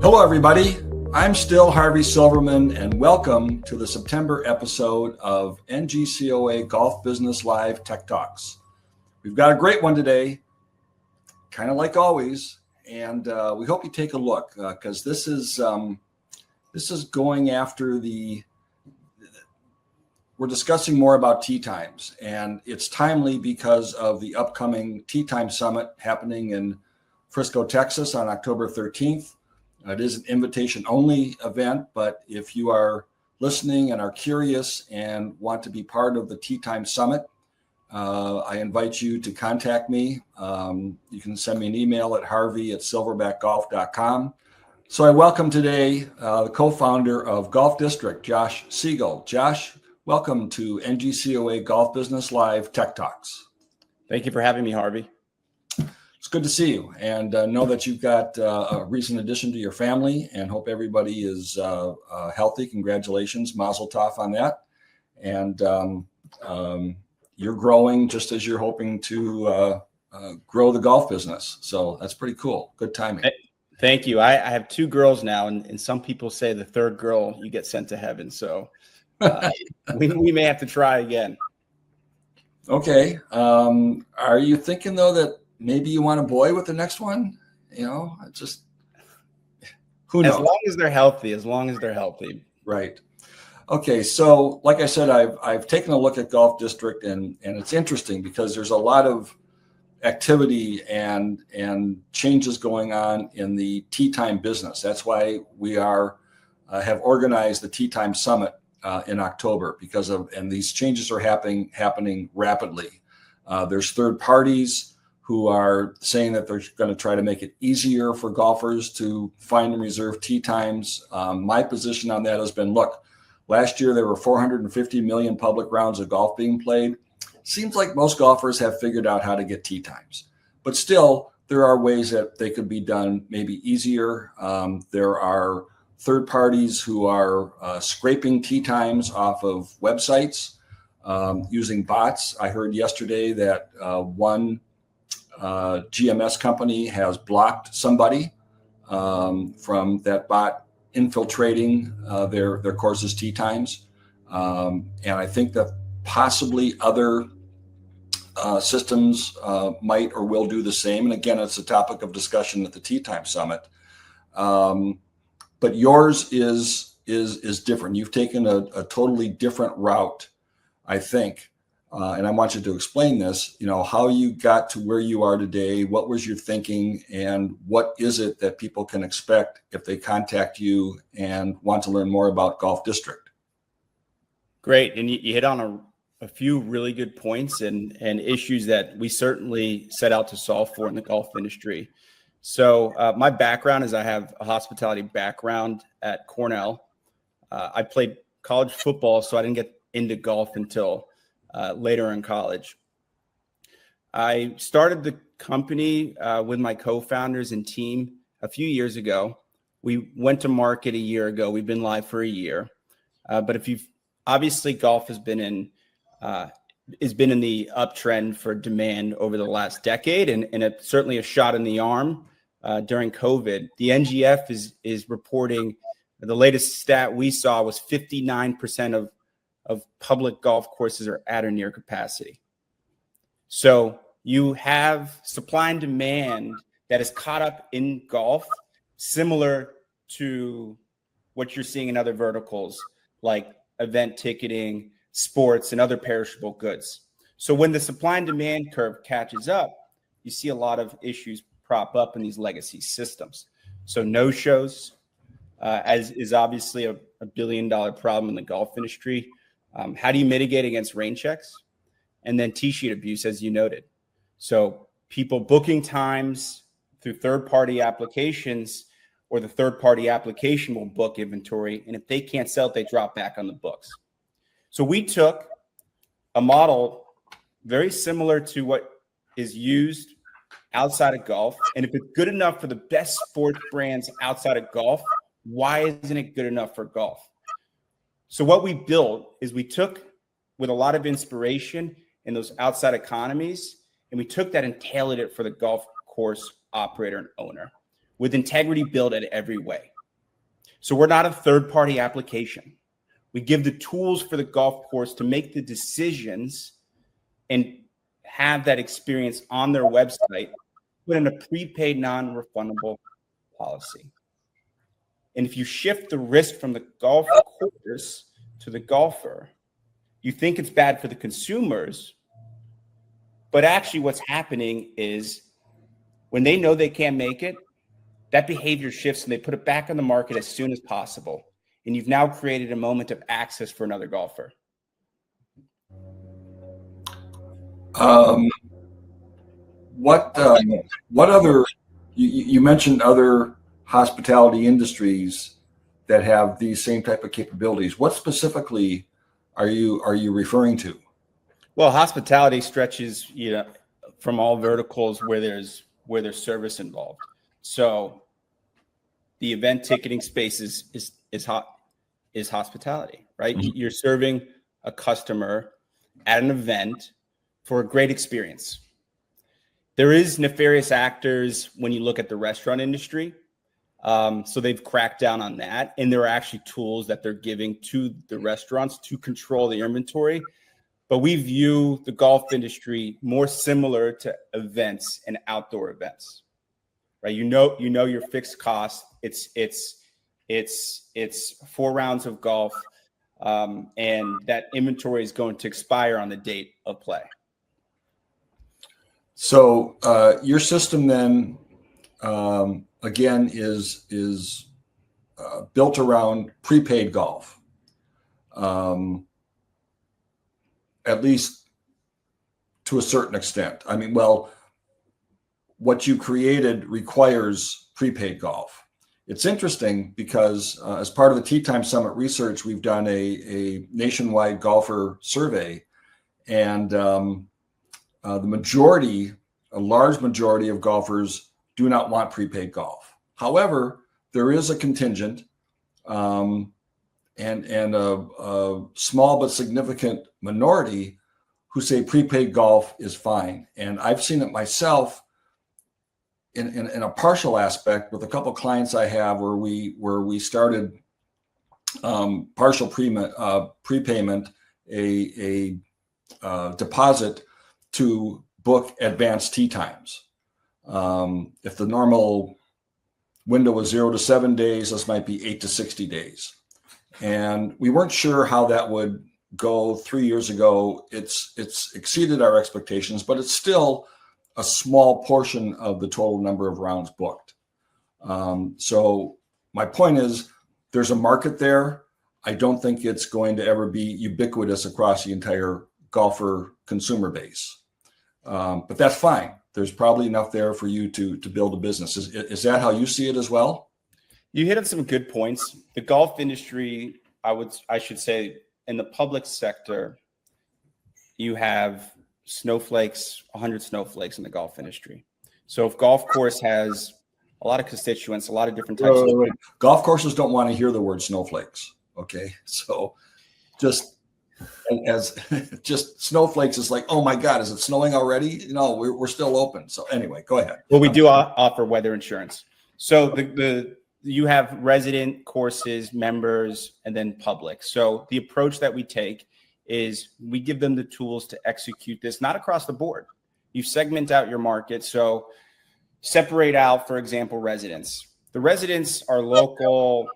Hello, everybody. I'm still Harvey Silverman, and welcome to the September episode of NGCOA Golf Business Live Tech Talks. We've got a great one today, kind of like always, and we hope you take a look because this is going after we're discussing more about tee times, and it's timely because of the upcoming Tee Time Summit happening in Frisco, Texas on October 13th. It is an invitation-only event, but if you are listening and are curious and want to be part of the Tee Time Summit, I invite you to contact me. You can send me an email at harvey@silverbackgolf.com. So I welcome today the co-founder of Golf District, Josh Segal. Josh, welcome to NGCOA Golf Business Live Tech Talks. Thank you for having me, Harvey. It's good to see you, and know that you've got a recent addition to your family, and hope everybody is healthy. Congratulations, Mazel Tov on that. And you're growing just as you're hoping to grow the golf business. So that's pretty cool. Good timing. Thank you. I have two girls now, and some people say the third girl, you get sent to heaven. So we may have to try again. Okay. Are you thinking, though, that maybe you want a boy with the next one? You know, just who knows? As long as they're healthy. Right. Okay. So like I said, I've taken a look at Golf District, and it's interesting because there's a lot of activity and changes going on in the Tee Time business. That's why we have organized the Tee Time Summit in October and these changes are happening rapidly. There's third parties who are saying that they're going to try to make it easier for golfers to find and reserve tee times. My position on that has been, look, last year there were 450 million public rounds of golf being played. Seems like most golfers have figured out how to get tee times, but still there are ways that they could be done maybe easier. There are third parties who are scraping tee times off of websites using bots. I heard yesterday that one GMS company has blocked somebody from that bot infiltrating their courses tee times. And I think that possibly other systems might or will do the same. And again, it's a topic of discussion at the Tee Time Summit. But yours is different. You've taken a totally different route, I think. And I want you to explain this, how you got to where you are today. What was your thinking, and what is it that people can expect if they contact you and want to learn more about Golf District? Great. And you hit on a few really good points and issues that we certainly set out to solve for in the golf industry. So my background is I have a hospitality background at Cornell. I played college football, so I didn't get into golf until later in college. I started the company with my co-founders and team a few years ago. We went to market a year ago. We've been live for a year. But obviously golf has been in the uptrend for demand over the last decade, and it's certainly a shot in the arm during COVID. The NGF is reporting, the latest stat we saw was 59% of public golf courses are at or near capacity. So you have supply and demand that is caught up in golf, similar to what you're seeing in other verticals like event ticketing, sports, and other perishable goods. So when the supply and demand curve catches up, you see a lot of issues prop up in these legacy systems. So no-shows, as is obviously a billion-dollar problem in the golf industry. How do you mitigate against rain checks? And then tee sheet abuse, as you noted. So people booking times through third-party applications, or the third-party application will book inventory, and if they can't sell it, they drop back on the books. So we took a model very similar to what is used outside of golf, and if it's good enough for the best sports brands outside of golf, why isn't it good enough for golf? So what we built is we took, with a lot of inspiration in those outside economies, and we took that and tailored it for the golf course operator and owner. with integrity built at every way. So we're not a third-party application. We give the tools for the golf course to make the decisions and have that experience on their website, put in a prepaid non-refundable policy. And if you shift the risk from the golf course to the golfer, you think it's bad for the consumers, but actually what's happening is when they know they can't make it, that behavior shifts and they put it back on the market as soon as possible. And you've now created a moment of access for another golfer. What other, you mentioned other hospitality industries that have these same type of capabilities. What specifically are you referring to? Well, hospitality stretches, from all verticals where there's service involved. So the event ticketing space is hospitality, right? Mm-hmm. You're serving a customer at an event for a great experience. There is nefarious actors when you look at the restaurant industry. So they've cracked down on that. And there are actually tools that they're giving to the restaurants to control the inventory. But we view the golf industry more similar to events and outdoor events, right? You know your fixed cost. It's 4 rounds of golf, and that inventory is going to expire on the date of play. So your system then, again, is built around prepaid golf, at least to a certain extent. I mean, well, what you created requires prepaid golf. It's interesting because as part of the Tee Time Summit research, we've done a nationwide golfer survey, and a large majority of golfers do not want prepaid golf. However, there is a contingent and a small but significant minority who say prepaid golf is fine. And I've seen it myself in a partial aspect with a couple of clients I have where we started partial prepayment, a deposit to book advanced tee times. If the normal window was 0 to 7 days, this might be 8 to 60 days. And we weren't sure how that would go 3 years ago. It's exceeded our expectations, but it's still a small portion of the total number of rounds booked. So my point is there's a market there. I don't think it's going to ever be ubiquitous across the entire golfer consumer base. But that's fine. There's probably enough there for you to build a business. Is that how you see it as well? You hit on some good points. The golf industry, I should say, in the public sector, you have 100 snowflakes in the golf industry. So if golf course has a lot of constituents, a lot of different types of golf courses don't want to hear the word snowflakes. Okay. So just snowflakes is like, oh my God, is it snowing already? No, we're still open. So anyway, go ahead. Well, we do offer weather insurance. So you have resident courses, members, and then public. So the approach that we take is we give them the tools to execute this, not across the board. You segment out your market. So separate out, for example, residents. The residents are local.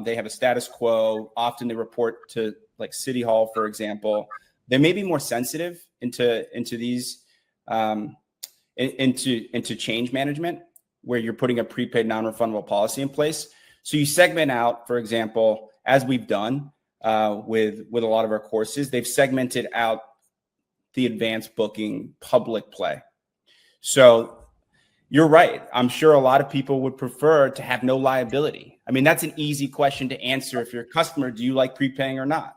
They have a status quo. Often they report to like City Hall, for example. They may be more sensitive into these into change management, where you're putting a prepaid non-refundable policy in place. So you segment out, for example, as we've done with a lot of our courses, they've segmented out the advanced booking public play. So you're right. I'm sure a lot of people would prefer to have no liability. I mean, that's an easy question to answer. If you're a customer, do you like prepaying or not?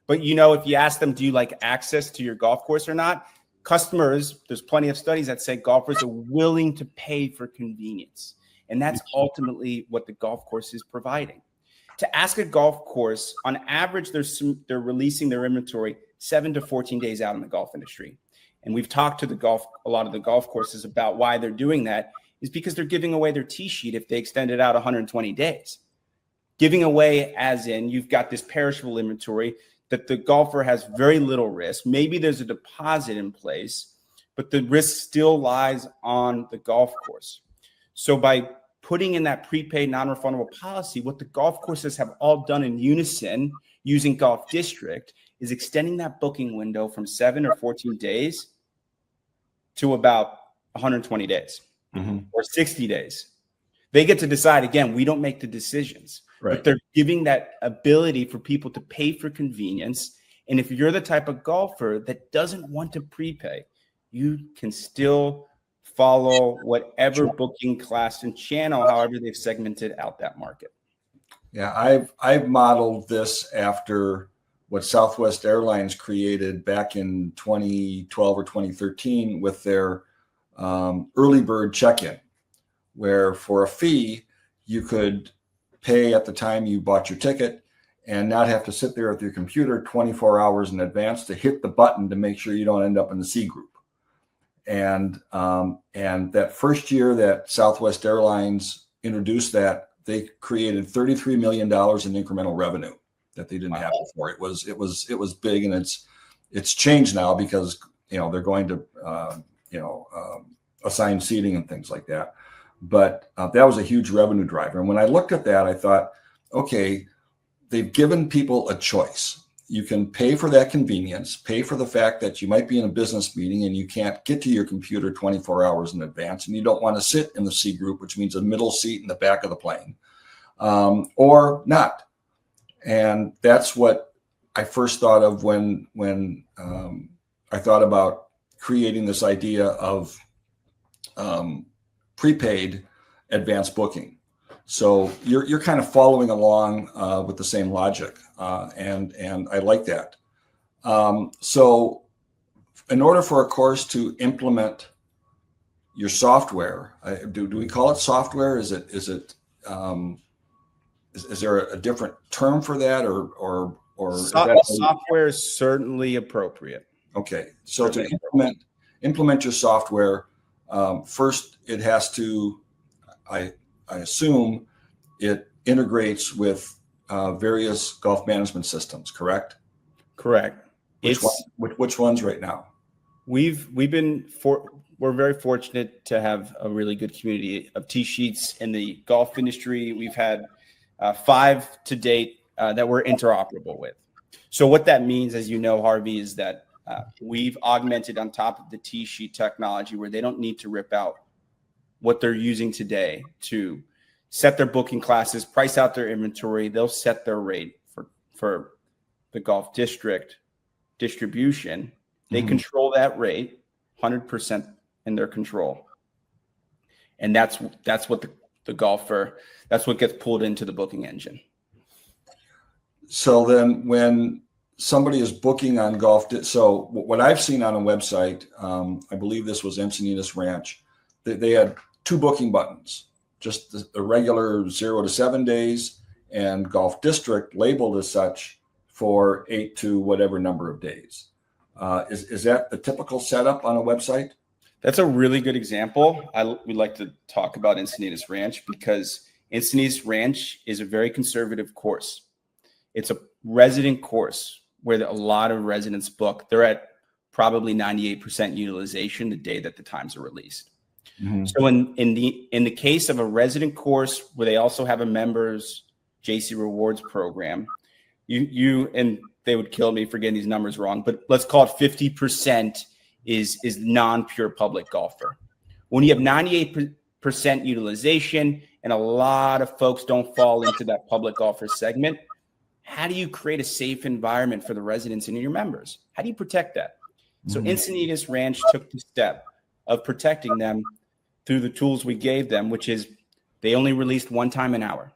But if you ask them, do you like access to your golf course or not? Customers, there's plenty of studies that say golfers are willing to pay for convenience. And that's ultimately what the golf course is providing. To ask a golf course, on average, they're releasing their inventory 7 to 14 days out in the golf industry. And we've talked to a lot of the golf courses about why they're doing that is because they're giving away their tee sheet if they extend it out 120 days. Giving away as in you've got this perishable inventory that the golfer has very little risk. Maybe there's a deposit in place, but the risk still lies on the golf course. So by putting in that prepaid non-refundable policy, what the golf courses have all done in unison using Golf District is extending that booking window from 7 or 14 days to about 120 days or 60 days. They get to decide. Again, we don't make the decisions, but they're giving that ability for people to pay for convenience. And if you're the type of golfer that doesn't want to prepay, you can still follow whatever booking class and channel, however they've segmented out that market. Yeah, I've modeled this after what Southwest Airlines created back in 2012 or 2013 with their early bird check-in, where for a fee you could pay at the time you bought your ticket and not have to sit there at your computer 24 hours in advance to hit the button to make sure you don't end up in the C group. And that first year that Southwest Airlines introduced that, they created $33 million in incremental revenue that they didn't have before. It was big, and it's changed now because they're going to assign seating and things like that. But that was a huge revenue driver. And when I looked at that, I thought, okay, they've given people a choice. You can pay for that convenience, pay for the fact that you might be in a business meeting and you can't get to your computer 24 hours in advance, and you don't want to sit in the C group, which means a middle seat in the back of the plane, or not. And that's what I first thought of when I thought about creating this idea of prepaid advanced booking. So you're kind of following along with the same logic, and I like that. So in order for a course to implement your software, do we call it software? Is there a different term for that, or software is certainly appropriate? Okay, so to implement your software, first it has to, I assume it integrates with various golf management systems, correct? Correct. Which ones right now? We're very fortunate to have a really good community of tee sheets in the golf industry. We've had 5 to date that we're interoperable with. So what that means, as you know, Harvey, is that we've augmented on top of the tee sheet technology where they don't need to rip out what they're using today to set their booking classes, price out their inventory. They'll set their rate for the Golf District distribution. They control that rate 100% in their control. And that's what the golfer, that's what gets pulled into the booking engine. So then when somebody is booking on so what I've seen on a website, I believe this was Encinitas Ranch, they had 2 booking buttons, just the regular 0 to 7 days, and Golf District labeled as such for 8 to whatever number of days. Is that the typical setup on a website? That's a really good example. We like to talk about Encinitas Ranch because Encinitas Ranch is a very conservative course. It's a resident course where a lot of residents book. They're at probably 98% utilization the day that the times are released. So in the case of a resident course where they also have a members JC Rewards program, you and they would kill me for getting these numbers wrong, but let's call it 50% is non-pure public golfer. When you have 98% utilization and a lot of folks don't fall into that public golfer segment, how do you create a safe environment for the residents and your members? How do you protect that? So Encinitas Ranch took the step of protecting them through the tools we gave them, which is they only released 1 time an hour.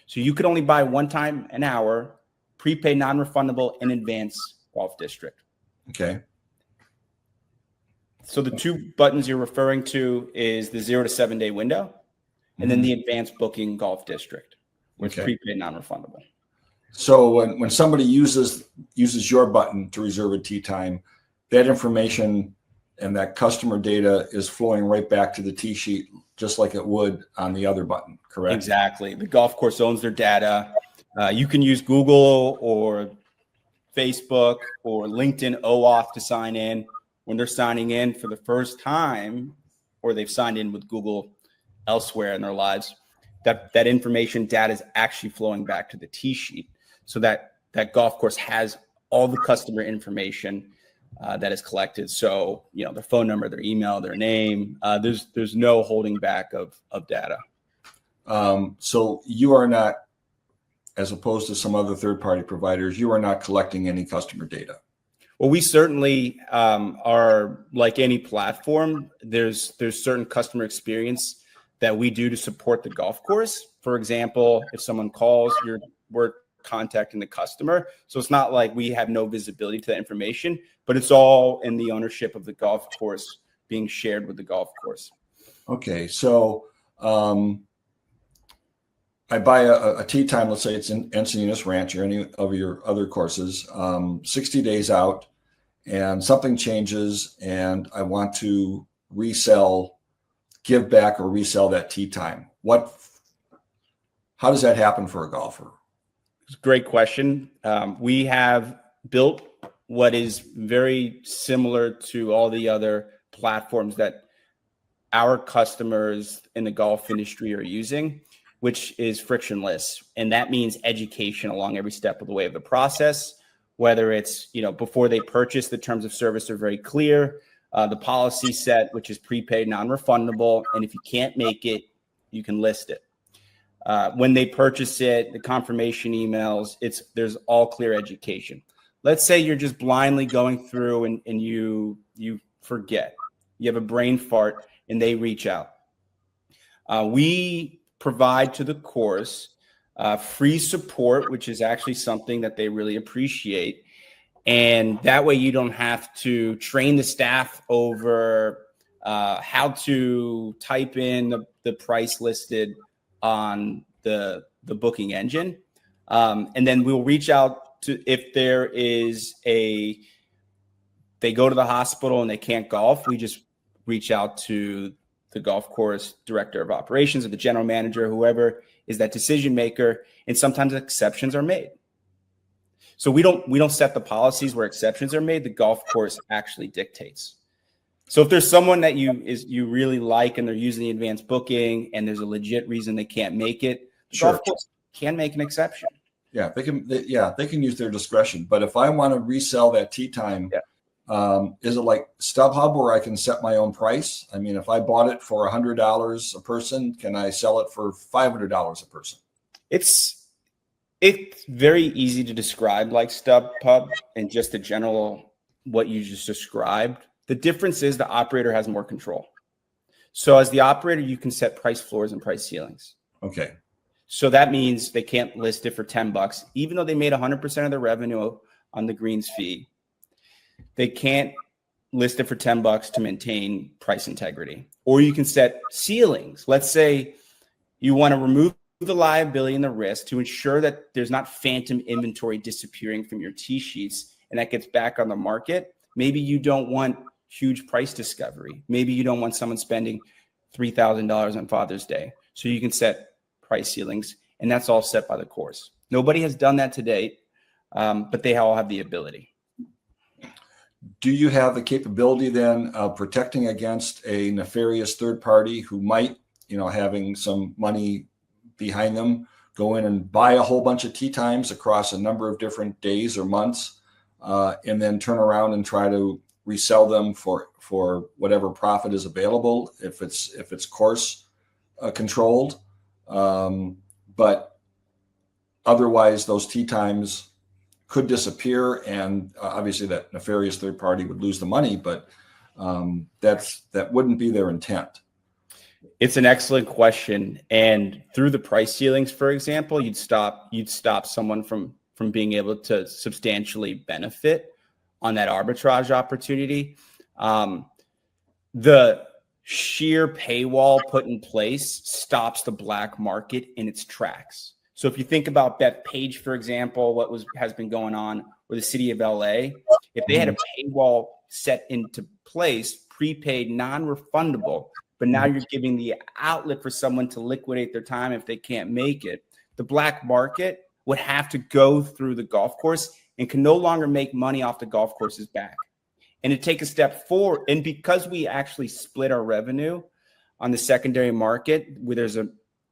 So you could only buy 1 time an hour, prepaid, non-refundable, in advance Golf District. Okay. So the 2 buttons you're referring to is the 0 to 7 day window, and then the advanced booking Golf District, which is prepaid, non-refundable. So when somebody uses your button to reserve a tee time, that information and that customer data is flowing right back to the tee sheet just like it would on the other button, correct? Exactly. The golf course owns their data. You can use Google or Facebook or LinkedIn OAuth to sign in. When they're signing in for the first time, or they've signed in with Google elsewhere in their lives, that information data is actually flowing back to the tee sheet, so that golf course has all the customer information that is collected. So, their phone number, their email, their name, there's no holding back of data. So you are not, as opposed to some other third-party providers, you are not collecting any customer data. Well, we certainly are like any platform. There's certain customer experience that we do to support the golf course. For example, if someone calls, we're contacting the customer. So it's not like we have no visibility to that information, but it's all in the ownership of the golf course being shared with the golf course. Okay, so I buy a tee time, let's say it's in Encinitas Ranch or any of your other courses, 60 days out, and something changes and I want to give back or resell that tee time. How does that happen for a golfer? It's a great question. We have built what is very similar to all the other platforms that our customers in the golf industry are using, which is frictionless. And that means education along every step of the way of the process, whether it's, before they purchase, the terms of service are very clear. The policy set, which is prepaid, non-refundable. And if you can't make it, you can list it. When they purchase it, the confirmation emails, there's all clear education. Let's say you're just blindly going through and you forget, you have a brain fart and they reach out. We provide to the course free support, which is actually something that they really appreciate. And that way you don't have to train the staff over how to type in the price listed on the booking engine. And then we'll reach out to, if there is they go to the hospital and they can't golf, we just reach out to the golf course director of operations or the general manager, whoever is that decision maker. And sometimes exceptions are made. So we don't set the policies where exceptions are made. The golf course actually dictates. So if there's someone that you really like and they're using the advanced booking and there's a legit reason they can't make it, the golf course can make an exception. Yeah, they can use their discretion. But if I want to resell that tee time, is it like StubHub where I can set my own price? I mean, if I bought it for $100 a person, can I sell it for $500 a person? It's very easy to describe like StubHub and just the general what you just described. The difference is the operator has more control. So as the operator, you can set price floors and price ceilings. Okay. So that means they can't list it for $10, even though they made 100% of their revenue on the greens fee. They can't list it for $10 to maintain price integrity. Or you can set ceilings. Let's say you want to remove the liability and the risk to ensure that there's not phantom inventory disappearing from your tee sheets and that gets back on the market. Maybe you don't want huge price discovery. Maybe you don't want someone spending $3,000 on Father's Day. So you can set price ceilings, and that's all set by the course. Nobody has done that to date, but they all have the ability. Do you have the capability then of protecting against a nefarious third party who might, having some money behind them, go in and buy a whole bunch of tee times across a number of different days or months, and then turn around and try to resell them for whatever profit is available if it's course controlled, but otherwise those tee times could disappear, and obviously that nefarious third party would lose the money, but that wouldn't be their intent. It's an excellent question. And through the price ceilings, for example, you'd stop someone from being able to substantially benefit on that arbitrage opportunity. The sheer paywall put in place stops the black market in its tracks. So if you think about Bethpage, for example, what has been going on with the city of LA, if they had a paywall set into place, prepaid, non-refundable, but now you're giving the outlet for someone to liquidate their time if they can't make it. The black market would have to go through the golf course and can no longer make money off the golf course's back. And to take a step forward, and because we actually split our revenue on the secondary market, where there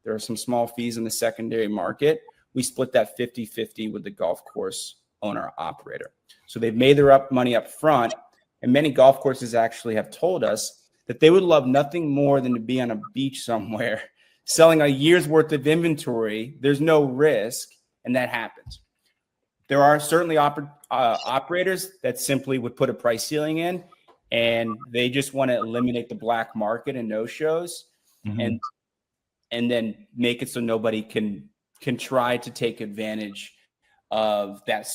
are some small fees in the secondary market, we split that 50-50 with the golf course owner operator. So they've made their money up front, and many golf courses actually have told us that they would love nothing more than to be on a beach somewhere, selling a year's worth of inventory. There's no risk, and that happens. There are certainly operators that simply would put a price ceiling in, and they just want to eliminate the black market and no-shows, and then make it so nobody can try to take advantage of that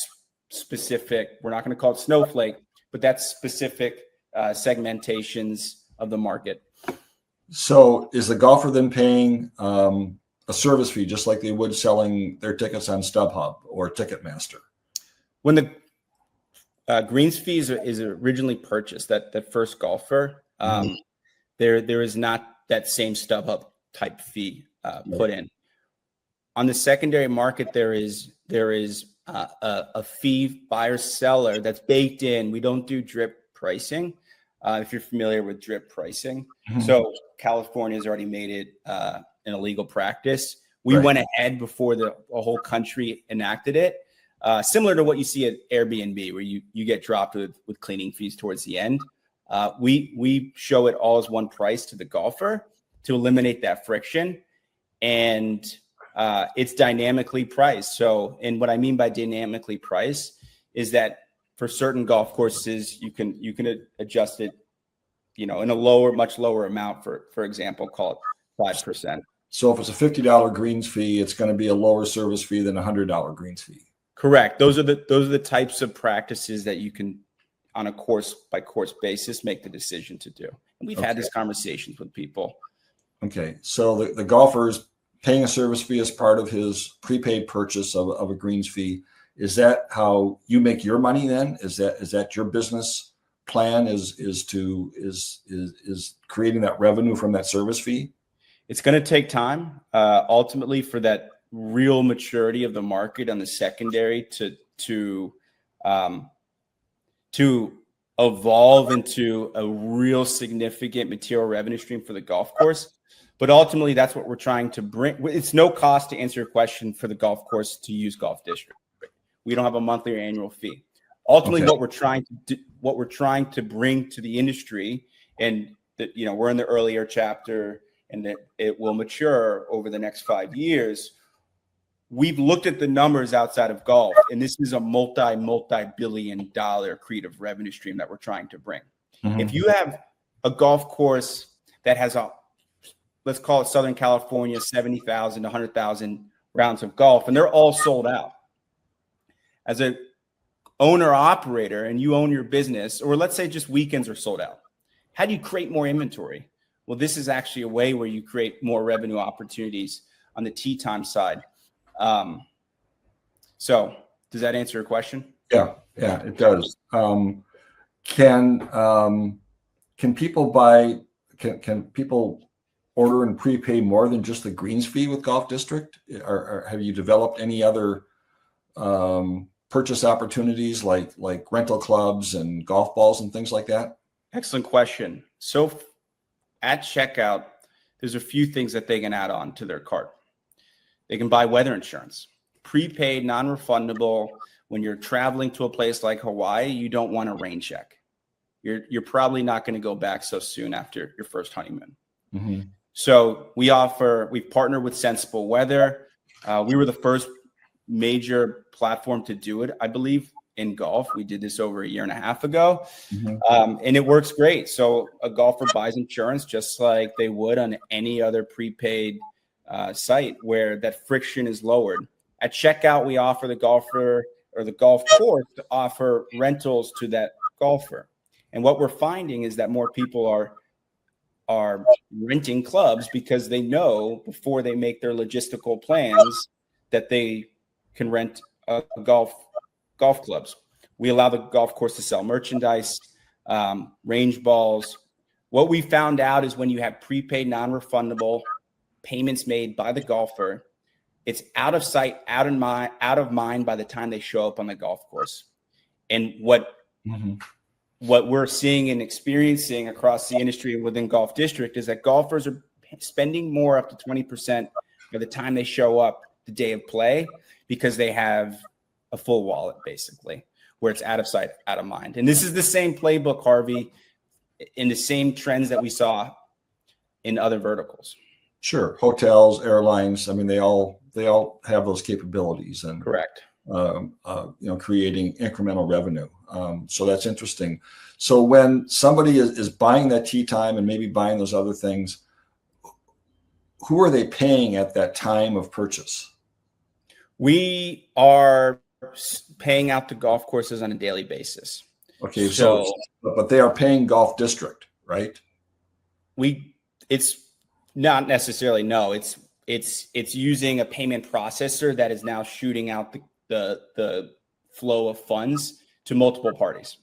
specific, we're not going to call it snowflake, but that's specific segmentations of the market. So is the golfer then paying a service fee just like they would selling their tickets on StubHub or Ticketmaster? When the greens fees is originally purchased, that first golfer, there is not that same StubHub type fee put in. On the secondary market, there is a fee buyer seller that's baked in. We don't do drip pricing. If you're familiar with drip pricing, so California has already made it an illegal practice. We went ahead before the whole country enacted it. Similar to what you see at Airbnb, where you get dropped with cleaning fees towards the end. We show it all as one price to the golfer to eliminate that friction, and it's dynamically priced. So, and what I mean by dynamically priced is that for certain golf courses, you can adjust it, in a much lower amount. For example, call it 5%. So if it's a $50 greens fee, it's going to be a lower service fee than a $100 greens fee. Correct. Those are the types of practices that you can, on a course by course basis, make the decision to do. And we've had these conversations with people. Okay. So the golfer's paying a service fee as part of his prepaid purchase of a greens fee. Is that how you make your money then? Is that your business plan is creating that revenue from that service fee? It's going to take time, ultimately, for that real maturity of the market on the secondary to evolve into a real significant material revenue stream for the golf course. But ultimately, that's what we're trying to bring. It's no cost to answer your question for the golf course to use Golf District. We don't have a monthly or annual fee. Ultimately, what we're trying to bring to the industry, and that we're in the earlier chapter, and that it will mature over the next 5 years. We've looked at the numbers outside of golf, and this is a multi-billion dollar accretive revenue stream that we're trying to bring. If you have a golf course that has let's call it Southern California, 70,000 to 100,000 rounds of golf, and they're all sold out. As an owner operator, and you own your business, or let's say just weekends are sold out, how do you create more inventory? Well, this is actually a way where you create more revenue opportunities on the tee time side. So does that answer your question? Yeah, it does. Can people order and prepay more than just the greens fee with Golf District? Or have you developed any other purchase opportunities like rental clubs and golf balls and things like that? Excellent question. So at checkout, there's a few things that they can add on to their cart. They can buy weather insurance, prepaid, non-refundable. When you're traveling to a place like Hawaii, you don't want a rain check. You're probably not going to go back so soon after your first honeymoon. So we've partnered with Sensible Weather. We were the first major platform to do it, I believe, in golf. We did this over a year and a half ago, and it works great. So a golfer buys insurance just like they would on any other prepaid site where that friction is lowered. At checkout, we offer the golfer or the golf course to offer rentals to that golfer. And what we're finding is that more people are renting clubs because they know before they make their logistical plans that they can rent golf clubs. We allow the golf course to sell merchandise, range balls. What we found out is when you have prepaid, non-refundable payments made by the golfer, it's out of sight, out of mind by the time they show up on the golf course. And what we're seeing and experiencing across the industry and within Golf District is that golfers are spending more, up to 20%, by the time they show up the day of play, because they have a full wallet, basically, where it's out of sight, out of mind. And this is the same playbook, Harvey, in the same trends that we saw in other verticals. Sure. Hotels, airlines. I mean, they all have those capabilities, and correct. Creating incremental revenue. So that's interesting. So when somebody is buying that tee time and maybe buying those other things, who are they paying at that time of purchase? We are paying out to golf courses on a daily basis. Okay. So but they are paying Golf District, right? It's not necessarily, no. It's using a payment processor that is now shooting out the flow of funds to multiple parties.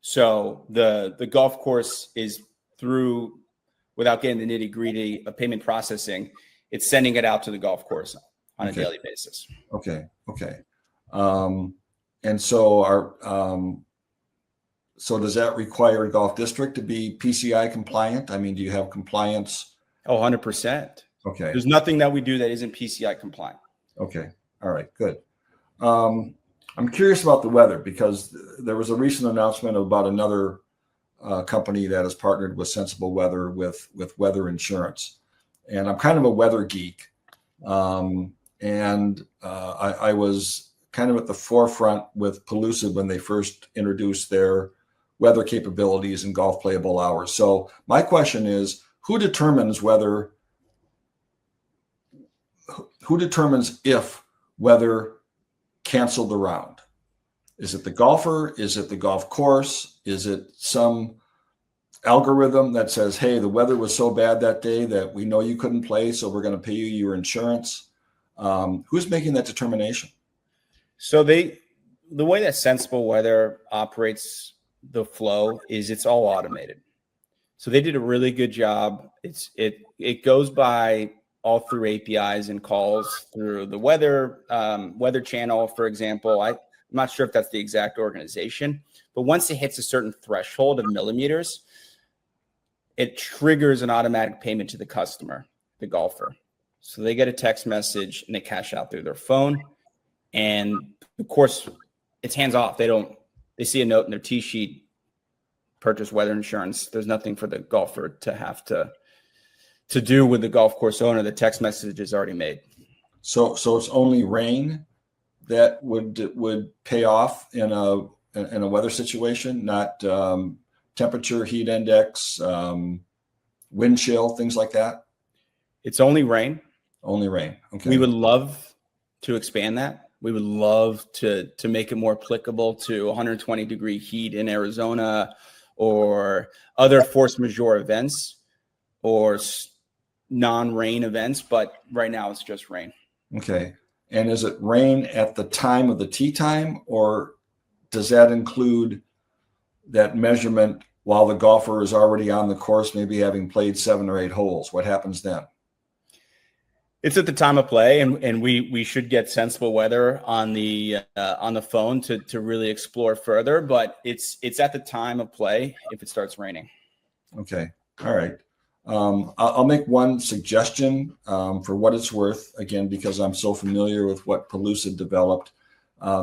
So the golf course is through, without getting the nitty gritty of payment processing, it's sending it out to the golf course on a daily basis. Okay. And so so does that require Golf District to be PCI compliant? I mean, do you have compliance? Oh, 100%. Okay. There's nothing that we do that isn't PCI compliant. Okay. All right, good. I'm curious about the weather, because there was a recent announcement about another company that has partnered with Sensible Weather with weather insurance. And I'm kind of a weather geek. I was kind of at the forefront with Pellucid when they first introduced their weather capabilities and golf playable hours. So my question is, who determines if weather canceled the round? Is it the golfer? Is it the golf course? Is it some algorithm that says, hey, the weather was so bad that day that we know you couldn't play, so we're going to pay you your insurance? Who's making that determination? So the way that Sensible Weather operates the flow is it's all automated. So they did a really good job. It goes by all through APIs and calls through the weather channel, for example. I'm not sure if that's the exact organization, but once it hits a certain threshold of millimeters, it triggers an automatic payment to the customer, the golfer. So they get a text message and they cash out through their phone. And of course, it's hands off. They see a note in their tee sheet, purchase weather insurance. There's nothing for the golfer to have to do with the golf course owner. The text message is already made. So it's only rain that would pay off in a weather situation, not temperature, heat index, wind chill, things like that. It's only rain. Only rain. Okay. We would love to expand that. We would love to make it more applicable to 120-degree heat in Arizona or other force majeure events or non-rain events, but right now it's just rain. Okay. And is it rain at the time of the tee time, or does that include that measurement while the golfer is already on the course, maybe having played 7 or 8 holes? What happens then? It's at the time of play, and we should get Sensible Weather on the phone to really explore further. But it's at the time of play if it starts raining. Okay, all right. I'll make one suggestion for what it's worth, again, because I'm so familiar with what Pellucid developed.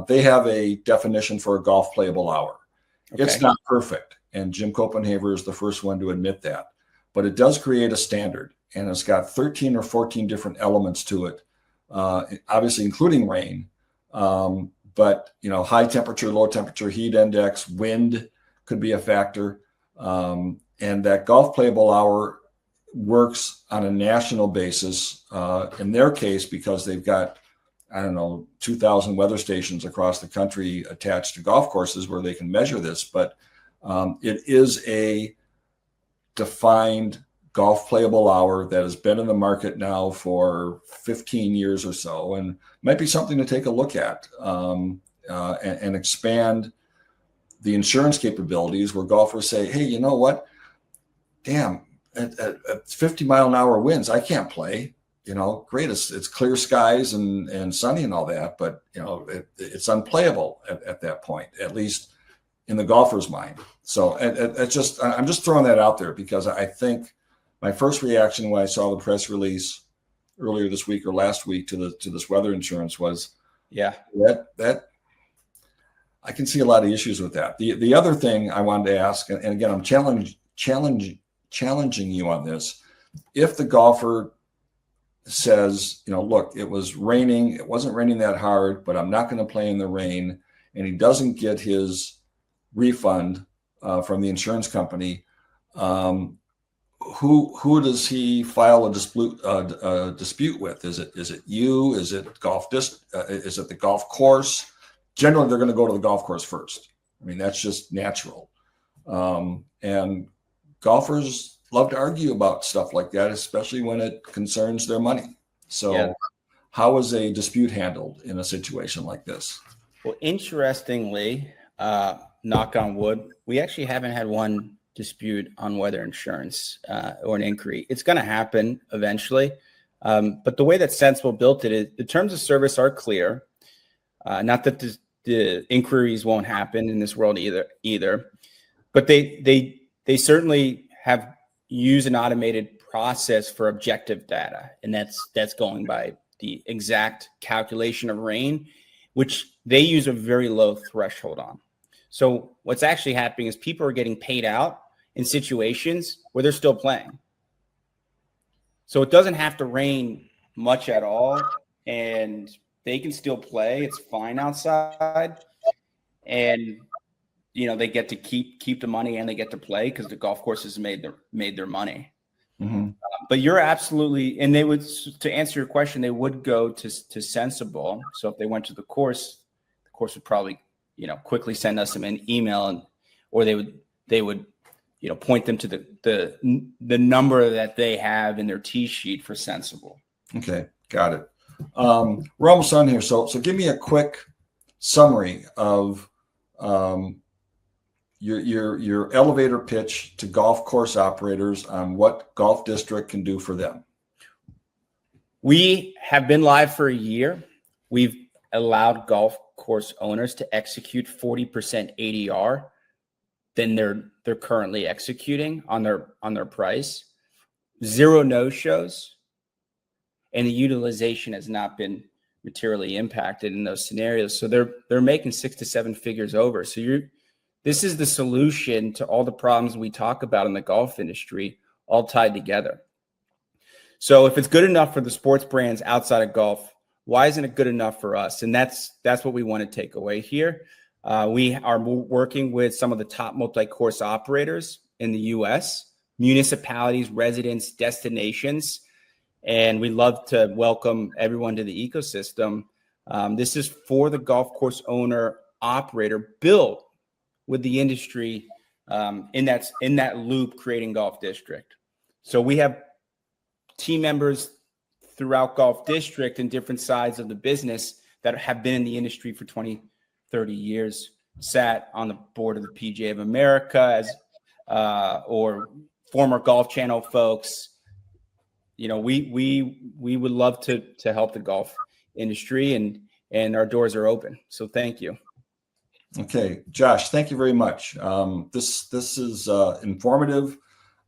They have a definition for a golf playable hour. Okay. It's not perfect, and Jim Copenhaver is the first one to admit that. But it does create a standard. And it's got 13 or 14 different elements to it, obviously including rain, but high temperature, low temperature, heat index, wind could be a factor, and that golf playable hour works on a national basis. In their case, because they've got 2,000 weather stations across the country attached to golf courses where they can measure this, but it is a defined golf playable hour that has been in the market now for 15 years or so, and might be something to take a look at and expand the insurance capabilities where golfers say, hey, you know what? damn, at 50-mile-an-hour winds, I can't play. Great. It's clear skies and sunny and all that, but it's unplayable at that point, at least in the golfer's mind. So I'm just throwing that out there because I think my first reaction when I saw the press release earlier this week or last week to this weather insurance was, yeah, that I can see a lot of issues with that. The other thing I wanted to ask, and again, I'm challenging you on this. If the golfer says, look, it was raining, it wasn't raining that hard, but I'm not going to play in the rain, and he doesn't get his refund from the insurance company, who does he file a dispute with? Is it you? Is it is it the golf course? Generally, they're going to go to the golf course first. I mean, that's just natural. And golfers love to argue about stuff like that, especially when it concerns their money. So yeah. How is a dispute handled in a situation like this? Well, interestingly, knock on wood, we actually haven't had one dispute on weather insurance or an inquiry. It's going to happen eventually. But the way that Sensible built it is the terms of service are clear. Not that the inquiries won't happen in this world either, but they certainly have used an automated process for objective data, and that's going by the exact calculation of rain, which they use a very low threshold on. So what's actually happening is people are getting paid out in situations where they're still playing. So it doesn't have to rain much at all, and they can still play. It's fine outside, and they get to keep the money and they get to play because the golf courses made their money. Mm-hmm. But you're absolutely, and they would, to answer your question, they would go to Sensible. So if they went to the course would probably quickly send us an email, or they would point them to the number that they have in their tee sheet for Sensible. Okay, got it. We're almost done here, so give me a quick summary of your elevator pitch to golf course operators on what Golf District can do for them. We have been live for a year. We've allowed golf course owners to execute 40% ADR than they're currently executing on their price. 0 no-shows, and the utilization has not been materially impacted in those scenarios. So they're making 6 to 7 figures over. So this is the solution to all the problems we talk about in the golf industry, all tied together. So if it's good enough for the sports brands outside of golf, why isn't it good enough for us? And that's what we want to take away here. We are working with some of the top multi-course operators in the U.S., municipalities, residents, destinations, and we love to welcome everyone to the ecosystem. This is for the golf course owner operator, built with the industry in that loop, creating Golf District. So we have team members throughout Golf District in different sides of the business that have been in the industry for 20, 30 years, sat on the board of the PGA of America or former Golf Channel folks. We would love to help the golf industry, and our doors are open. So thank you. Okay, Josh, thank you very much. This is informative.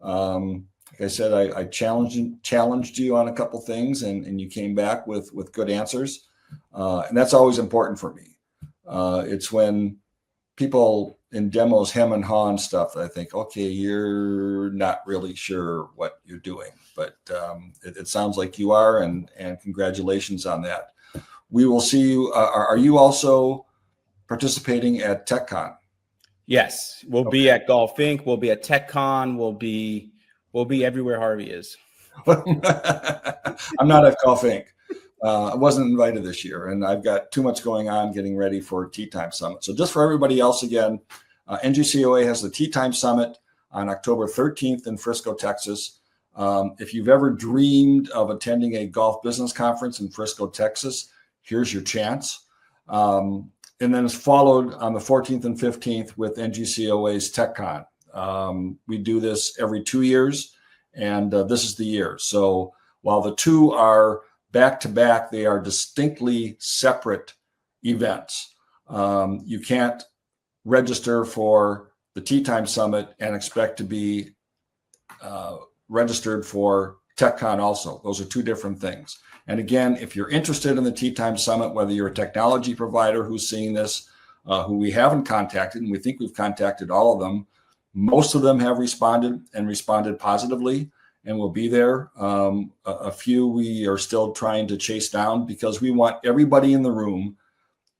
Like I said, I challenged you on a couple things, and you came back with good answers, and that's always important for me. It's when people in demos hem and haw and stuff that I think, okay, you're not really sure what you're doing, but it sounds like you are, and congratulations on that. We will see you. Are you also participating at TechCon? Yes, we'll be at Golf Inc. We'll be at TechCon. We'll be everywhere Harvey is. I'm not at Golf Inc. I wasn't invited this year, and I've got too much going on getting ready for Tee Time Summit. So just for everybody else, again, NGCOA has the Tee Time Summit on October 13th in Frisco, Texas. If you've ever dreamed of attending a golf business conference in Frisco, Texas, here's your chance. And then it's followed on the 14th and 15th with NGCOA's TechCon. We do this every 2 years, and this is the year. So while the two are back to back, they are distinctly separate events. You can't register for the Tea Time Summit and expect to be registered for TechCon also. Those are two different things. And again, if you're interested in the Tea Time Summit, whether you're a technology provider who's seeing this, who we haven't contacted, and we think we've contacted all of them, most of them have responded and responded positively and will be there. A few we are still trying to chase down because we want everybody in the room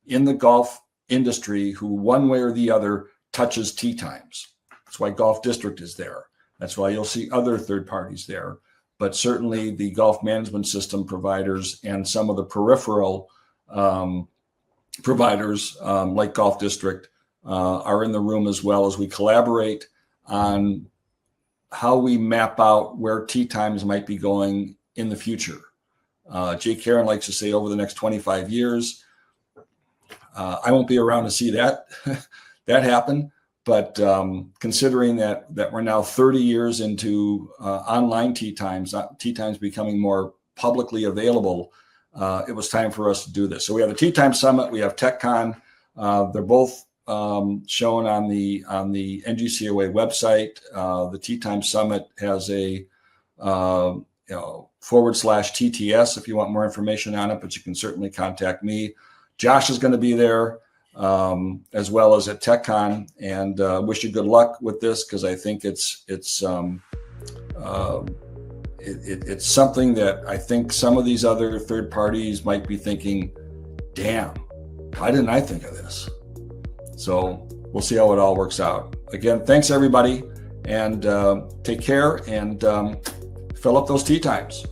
in the golf industry who one way or the other touches tee times. That's why Golf District is there. That's why you'll see other third parties there. But certainly the golf management system providers and some of the peripheral providers like Golf District are in the room as well as we collaborate on how we map out where tee times might be going in the future. Jay Karen likes to say over the next 25 years. I won't be around to see that that happen. But considering that we're now 30 years into online tee times becoming more publicly available, it was time for us to do this. So we have the Tea Time Summit, we have TechCon. They're both shown on the NGCOA website. The Tea Time Summit has a /TTS if you want more information on it, but you can certainly contact me. Josh is going to be there. As well as at TechCon, and wish you good luck with this because I think it's something that I think some of these other third parties might be thinking, damn, why didn't I think of this? So we'll see how it all works out. Again, thanks everybody, and take care and fill up those tee times.